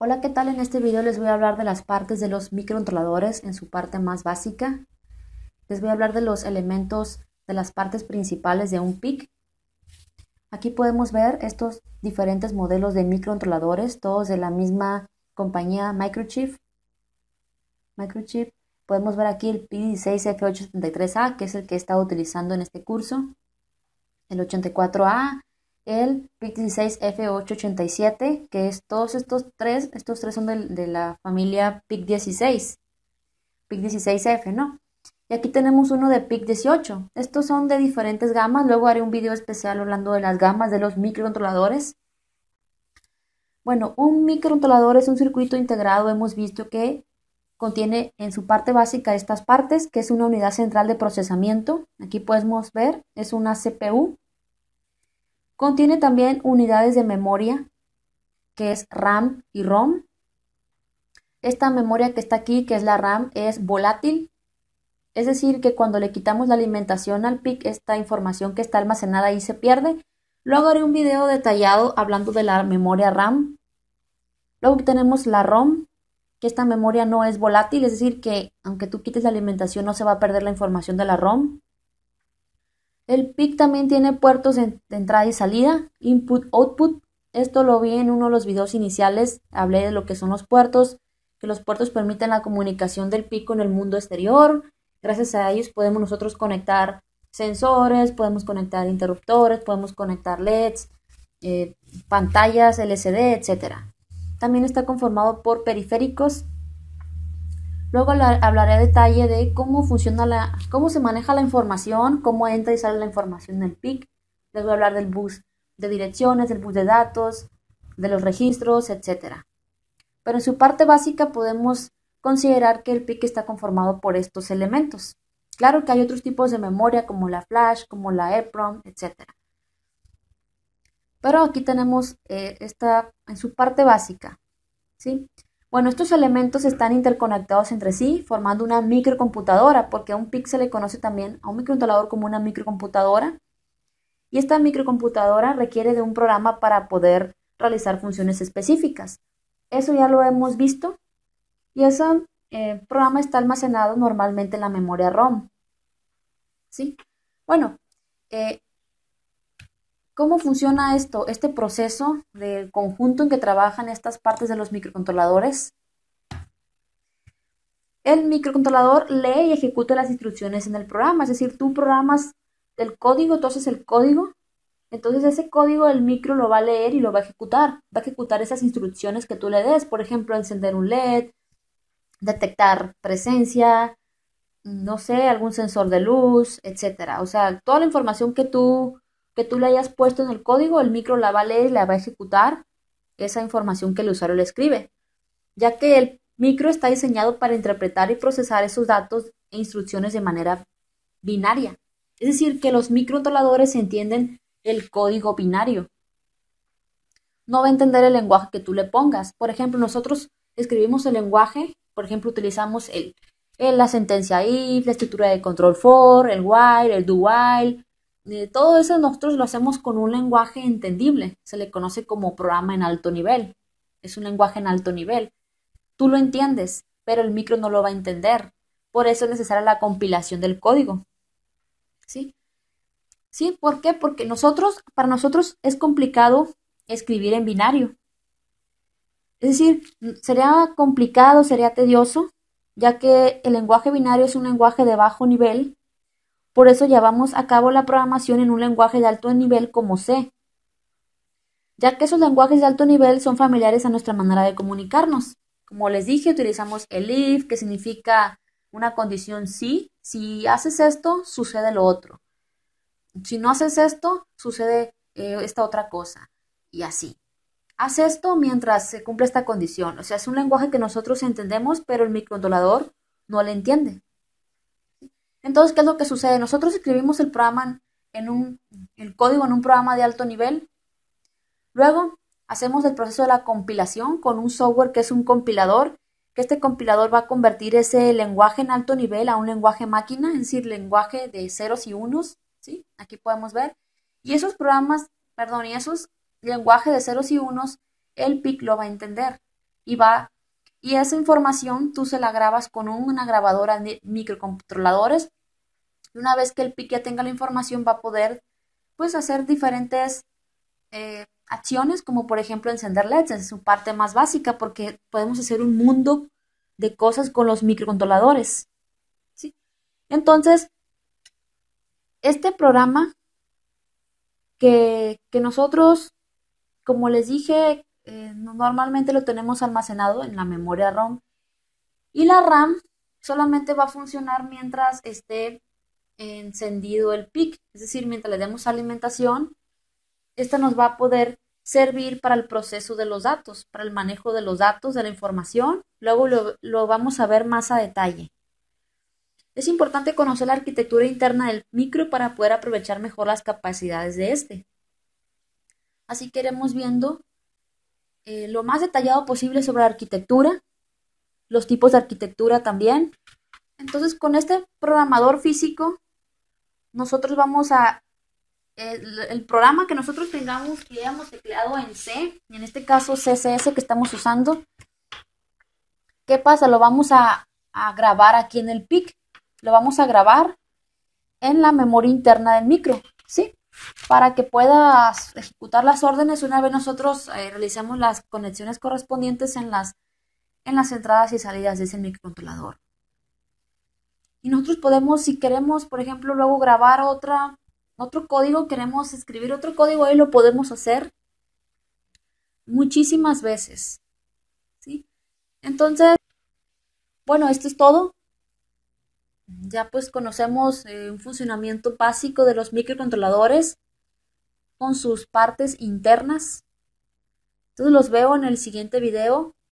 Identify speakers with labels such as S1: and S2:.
S1: Hola, ¿qué tal? En este video les voy a hablar de las partes de los microcontroladores en su parte más básica. Les voy a hablar de los elementos de las partes principales de un PIC. Aquí podemos ver estos diferentes modelos de microcontroladores, todos de la misma compañía Microchip. Podemos ver aquí el PIC16F873A, que es el que he estado utilizando en este curso. El 84A, el PIC16F887, que es todos estos tres son de la familia PIC16, PIC16F, ¿no? Y aquí tenemos uno de PIC18. Estos son de diferentes gamas, luego haré un video especial hablando de las gamas de los microcontroladores. Bueno, un microcontrolador es un circuito integrado, hemos visto que contiene en su parte básica estas partes, que es una unidad central de procesamiento. Aquí podemos ver, es una CPU. Contiene también unidades de memoria, que es RAM y ROM. Esta memoria que está aquí, que es la RAM, es volátil. Es decir, que cuando le quitamos la alimentación al PIC, esta información que está almacenada ahí se pierde. Luego haré un video detallado hablando de la memoria RAM. Luego tenemos la ROM, que esta memoria no es volátil, es decir, que aunque tú quites la alimentación no se va a perder la información de la ROM. El PIC también tiene puertos de entrada y salida, input-output. Esto lo vi en uno de los videos iniciales, hablé de lo que son los puertos, que los puertos permiten la comunicación del PIC con el mundo exterior. Gracias a ellos podemos nosotros conectar sensores, podemos conectar interruptores, podemos conectar LEDs, pantallas LCD, etc. También está conformado por periféricos. Luego hablaré a detalle de cómo funciona cómo se maneja la información, cómo entra y sale la información en el PIC. Les voy a hablar del bus de direcciones, del bus de datos, de los registros, etc. Pero en su parte básica podemos considerar que el PIC está conformado por estos elementos. Claro que hay otros tipos de memoria como la flash, como la EEPROM, etc. Pero aquí tenemos esta en su parte básica, ¿sí? Bueno, estos elementos están interconectados entre sí, formando una microcomputadora, porque a un PIC se le conoce también a un microcontrolador como una microcomputadora. Y esta microcomputadora requiere de un programa para poder realizar funciones específicas. Eso ya lo hemos visto. Y ese programa está almacenado normalmente en la memoria ROM. ¿Sí? Bueno, eh, ¿cómo funciona esto? Este proceso del conjunto en que trabajan estas partes de los microcontroladores. El microcontrolador lee y ejecuta las instrucciones en el programa, es decir, tú programas el código, tú haces el código, entonces ese código el micro lo va a leer y lo va a ejecutar esas instrucciones que tú le des, por ejemplo, encender un LED, detectar presencia, no sé, algún sensor de luz, etcétera. O sea, toda la información que tú le hayas puesto en el código, el micro la va a leer y la va a ejecutar esa información que el usuario le escribe, ya que el micro está diseñado para interpretar y procesar esos datos e instrucciones de manera binaria. Es decir, que los microcontroladores entienden el código binario. No va a entender el lenguaje que tú le pongas. Por ejemplo, nosotros escribimos el lenguaje, por ejemplo, utilizamos la sentencia if, la estructura de control for, el while, el do while. Todo eso nosotros lo hacemos con un lenguaje entendible. Se le conoce como programa en alto nivel. Es un lenguaje en alto nivel. Tú lo entiendes, pero el micro no lo va a entender. Por eso es necesaria la compilación del código. ¿Sí? ¿Sí? ¿Por qué? Porque para nosotros es complicado escribir en binario. Es decir, sería complicado, sería tedioso, ya que el lenguaje binario es un lenguaje de bajo nivel. Por eso llevamos a cabo la programación en un lenguaje de alto nivel como C, ya que esos lenguajes de alto nivel son familiares a nuestra manera de comunicarnos. Como les dije, utilizamos el if, que significa una condición sí. Si haces esto, sucede lo otro. Si no haces esto, sucede esta otra cosa. Y así. Haz esto mientras se cumple esta condición. O sea, es un lenguaje que nosotros entendemos, pero el microcontrolador no le entiende. Entonces, ¿qué es lo que sucede? Nosotros escribimos el programa el código en un programa de alto nivel. Luego, hacemos el proceso de la compilación con un software que es un compilador, que este compilador va a convertir ese lenguaje en alto nivel a un lenguaje máquina, es decir, lenguaje de ceros y unos, ¿sí? Aquí podemos ver. Y esos programas, perdón, y esos lenguajes de ceros y unos, el PIC lo va a entender. y y esa información tú se la grabas con una grabadora de microcontroladores. Y una vez que el PIC ya tenga la información, va a poder pues hacer diferentes acciones, como por ejemplo encender LEDs. Esa es su parte más básica, porque podemos hacer un mundo de cosas con los microcontroladores, ¿sí? Entonces, este programa que nosotros, como les dije, normalmente lo tenemos almacenado en la memoria ROM, y la RAM solamente va a funcionar mientras esté encendido el PIC, es decir, mientras le demos alimentación, esta nos va a poder servir para el proceso de los datos, para el manejo de los datos, de la información. Luego lo vamos a ver más a detalle. Es importante conocer la arquitectura interna del micro para poder aprovechar mejor las capacidades de este. Así que iremos viendo lo más detallado posible sobre la arquitectura, los tipos de arquitectura también. Entonces, con este programador físico, nosotros vamos a el programa que nosotros tengamos, que hayamos tecleado en C, en este caso CSS que estamos usando, ¿qué pasa? Lo vamos a grabar aquí en el PIC, lo vamos a grabar en la memoria interna del micro, ¿sí? Para que puedas ejecutar las órdenes una vez nosotros realicemos las conexiones correspondientes en las entradas y salidas de ese microcontrolador. Y nosotros podemos, si queremos, por ejemplo, luego grabar otro código, queremos escribir otro código, ahí lo podemos hacer muchísimas veces, ¿sí? Entonces, bueno, esto es todo. Ya pues conocemos un funcionamiento básico de los microcontroladores con sus partes internas. Entonces los veo en el siguiente video.